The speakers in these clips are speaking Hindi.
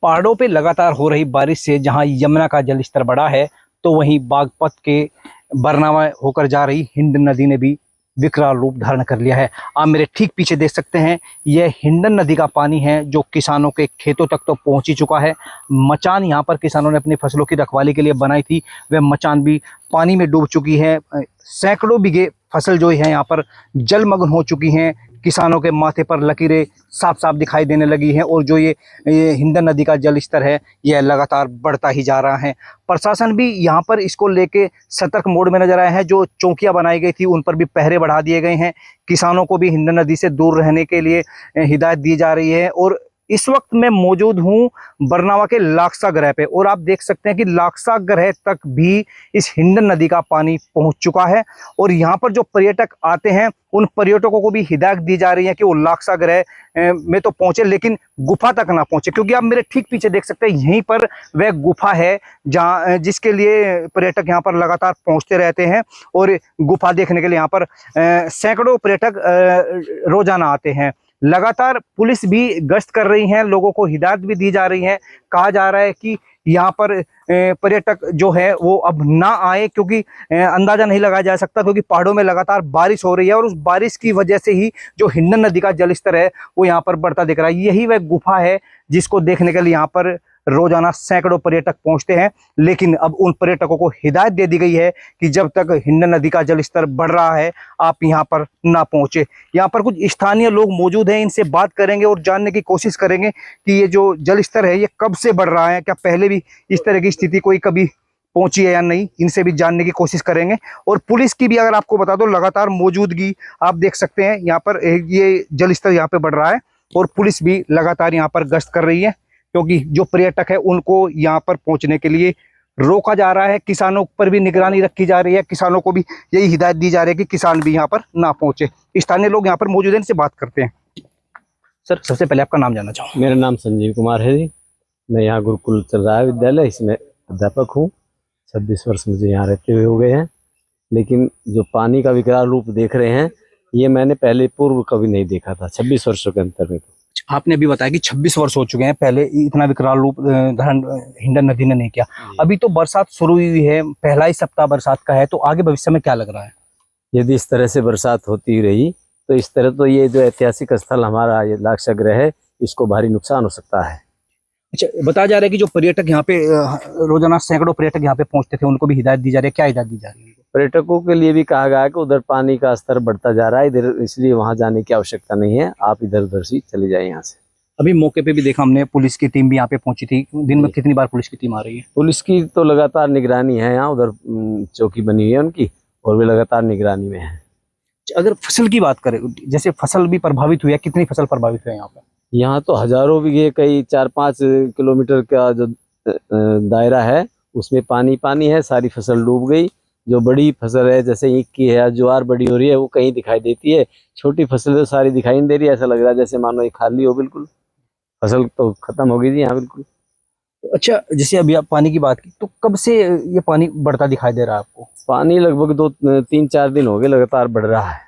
पहाड़ों पे लगातार हो रही बारिश से जहां यमुना का जलस्तर बढ़ा है, तो वहीं बागपत के बरनावा होकर जा रही हिंड नदी ने भी विकराल रूप धारण कर लिया है। आप मेरे ठीक पीछे देख सकते हैं, यह हिंडन नदी का पानी है जो किसानों के खेतों तक तो पहुंच ही चुका है। मचान यहाँ पर किसानों ने अपनी फसलों की रखवाली के लिए बनाई थी, वह मचान भी पानी में डूब चुकी है। सैकड़ों बीघे फसल जो है यहाँ पर जलमग्न हो चुकी हैं। किसानों के माथे पर लकीरें साफ साफ दिखाई देने लगी हैं और जो ये हिंडन नदी का जल स्तर है यह लगातार बढ़ता ही जा रहा है। प्रशासन भी यहाँ पर इसको लेके सतर्क मोड में नजर आया है। जो चौकियां बनाई गई थी उन पर भी पहरे बढ़ा दिए गए हैं। किसानों को भी हिंडन नदी से दूर रहने के लिए हिदायत दी जा रही है। और इस वक्त मैं मौजूद हूँ बरनावा के लाक्सा ग्रह पे, और आप देख सकते हैं कि लाक्सा ग्रह तक भी इस हिंडन नदी का पानी पहुंच चुका है। और यहाँ पर जो पर्यटक आते हैं उन पर्यटकों को भी हिदायत दी जा रही है कि वो लाक्सा ग्रह में तो पहुंचे लेकिन गुफा तक ना पहुंचे, क्योंकि आप मेरे ठीक पीछे देख सकते हैं यहीं पर वह गुफा है जहाँ जिसके लिए पर्यटक यहाँ पर लगातार पहुंचते रहते हैं। और गुफा देखने के लिए यहाँ पर सैकड़ों पर्यटक रोजाना आते हैं। लगातार पुलिस भी गश्त कर रही है, लोगों को हिदायत भी दी जा रही है। कहा जा रहा है कि यहाँ पर पर्यटक जो है वो अब ना आए, क्योंकि अंदाजा नहीं लगाया जा सकता, क्योंकि पहाड़ों में लगातार बारिश हो रही है और उस बारिश की वजह से ही जो हिंडन नदी का जलस्तर है वो यहाँ पर बढ़ता दिख रहा है। यही वह गुफा है जिसको देखने के लिए यहाँ पर रोजाना सैकड़ों पर्यटक पहुंचते हैं। लेकिन अब उन पर्यटकों को हिदायत दे दी गई है कि जब तक हिंडन नदी का जलस्तर बढ़ रहा है आप यहाँ पर ना पहुंचे। यहाँ पर कुछ स्थानीय लोग मौजूद हैं, इनसे बात करेंगे और जानने की कोशिश करेंगे कि ये जो जलस्तर है ये कब से बढ़ रहा है, क्या पहले भी इस तरह की स्थिति कोई कभी पहुंची है या नहीं, इनसे भी जानने की कोशिश करेंगे। और पुलिस की भी अगर आपको बता दो लगातार मौजूदगी आप देख सकते हैं, यहाँ पर ये जलस्तर यहाँ पे बढ़ रहा है और पुलिस भी लगातार यहाँ पर गश्त कर रही है, क्योंकि जो पर्यटक है उनको यहाँ पर पहुंचने के लिए रोका जा रहा है। किसानों पर भी निगरानी रखी जा रही है, किसानों को भी यही हिदायत दी जा रही है कि किसान भी यहाँ पर ना पहुंचे। स्थानीय लोग यहाँ पर मौजूद हैं, इनसे बात करते हैं। सर, सबसे पहले आपका नाम जानना चाहूँ। मेरा नाम संजीव कुमार है जी। मैं यहाँ गुरुकुल चल रहा है विद्यालय, इसमें अध्यापक हूँ। 26 वर्ष मुझे यहाँ रहते हुए हो गए हैं। लेकिन जो पानी का विकराल रूप देख रहे हैं ये मैंने पहले पूर्व कभी नहीं देखा था 26 वर्षों के अंतर में। आपने अभी बताया कि 26 वर्ष हो चुके हैं, पहले इतना विकराल रूप धारण हिंडन नदी ने नहीं किया। अभी तो बरसात शुरू हुई है, पहला ही सप्ताह बरसात का है, तो आगे भविष्य में क्या लग रहा है? यदि इस तरह से बरसात होती रही तो इस तरह तो ये जो ऐतिहासिक स्थल हमारा ये लाक्सा ग्रह है इसको भारी नुकसान हो सकता है। अच्छा, बताया जा रहा है कि जो पर्यटक यहाँ पे रोजाना सैकड़ों पर्यटक यहाँ पे पहुंचते थे उनको भी हिदायत दी जा रही है, क्या हिदायत दी जा रही है? पर्यटकों के लिए भी कहा गया है कि उधर पानी का स्तर बढ़ता जा रहा है इधर, इसलिए वहां जाने की आवश्यकता नहीं है, आप इधर उधर से चले जाए यहाँ से। अभी मौके पे भी देखा हमने, पुलिस की टीम भी यहाँ पे पहुंची थी। दिन में कितनी बार पुलिस की टीम आ रही है? पुलिस की तो लगातार निगरानी है, यहाँ उधर चौकी बनी हुई है उनकी और वे लगातार निगरानी में है। अगर फसल की बात करें, जैसे फसल भी प्रभावित हुई है, कितनी फसल प्रभावित हुई है यहाँ पे? यहाँ तो हजारों बीघे, कई 4-5 किलोमीटर का जो दायरा है उसमें पानी पानी है, सारी फसल डूब गई। जो बड़ी फसल है जैसे ईख की है, ज्वार बड़ी हो रही है वो कहीं दिखाई देती है, छोटी फसल तो सारी दिखाई नहीं दे रही है। ऐसा लग रहा है जैसे मानो ये खाली हो, बिल्कुल फसल तो खत्म हो गई थी यहाँ बिल्कुल। अच्छा, जैसे अभी आप पानी की बात की, तो कब से ये पानी बढ़ता दिखाई दे रहा है आपको? पानी लगभग 2-3-4 दिन हो गए लगातार बढ़ रहा है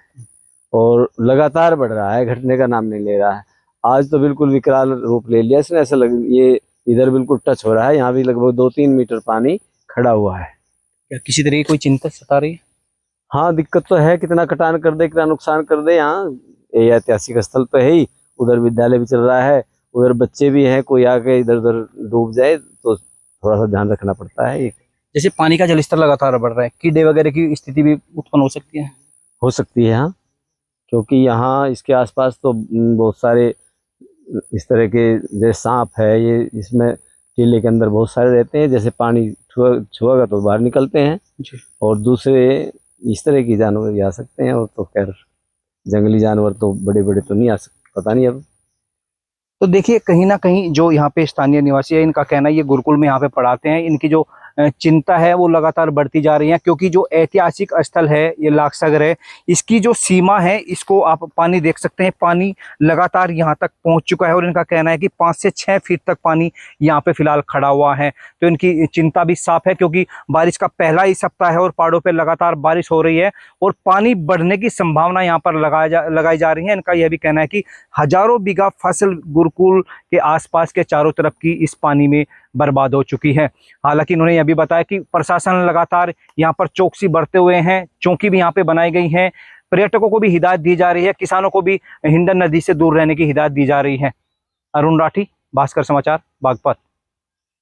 और लगातार बढ़ रहा है, घटने का नाम नहीं ले रहा है। आज तो बिल्कुल विकराल रूप ले लिया इसने, ऐसा लग ये इधर बिल्कुल टच हो रहा है, यहाँ भी लगभग 2-3 मीटर पानी खड़ा हुआ है। क्या किसी तरह की कोई चिंता सता रही है? हाँ, दिक्कत तो है, कितना कटान कर दे, कितना नुकसान कर दे। यहाँ ये ऐतिहासिक स्थल तो है ही, उधर विद्यालय भी चल रहा है, उधर बच्चे भी हैं, कोई आके इधर उधर डूब जाए तो थोड़ा सा ध्यान रखना पड़ता है। जैसे पानी का जलस्तर लगातार बढ़ रहा है, कीड़े वगैरह की स्थिति भी उत्पन्न हो सकती है? हो सकती है हाँ, क्योंकि यहाँ इसके आसपास तो बहुत सारे इस तरह के जैसे सांप है, ये इसमें टीले के अंदर बहुत सारे रहते हैं, जैसे पानी छुएगा तो बाहर निकलते हैं जी। और दूसरे इस तरह की जानवर भी आ सकते हैं, और तो खैर जंगली जानवर तो बड़े बड़े तो नहीं आ सकते, पता नहीं अब। तो देखिए, कहीं ना कहीं जो यहाँ पे स्थानीय निवासी है इनका कहना है, ये गुरुकुल में यहाँ पे पढ़ाते हैं, इनकी जो चिंता है वो लगातार बढ़ती जा रही है, क्योंकि जो ऐतिहासिक स्थल है ये लाखसागर है, इसकी जो सीमा है इसको आप पानी देख सकते हैं, पानी लगातार यहाँ तक पहुँच चुका है और इनका कहना है कि 5 से 6 फीट तक पानी यहाँ पे फिलहाल खड़ा हुआ है। तो इनकी चिंता भी साफ है, क्योंकि बारिश का पहला ही सप्ताह है और पहाड़ों पर लगातार बारिश हो रही है और पानी बढ़ने की संभावना यहाँ पर लगाई जा रही है। इनका यह भी कहना है कि हजारों बीघा फसल गुरुकुल के आसपास के चारों तरफ की इस पानी में बर्बाद हो चुकी है। हालांकि उन्होंने यह भी बताया कि प्रशासन लगातार यहाँ पर चौकसी बरते हुए हैं, चौकी भी यहाँ पे बनाई गई है, पर्यटकों को भी हिदायत दी जा रही है, किसानों को भी हिंडन नदी से दूर रहने की हिदायत दी जा रही है। अरुण राठी, भास्कर समाचार, बागपत।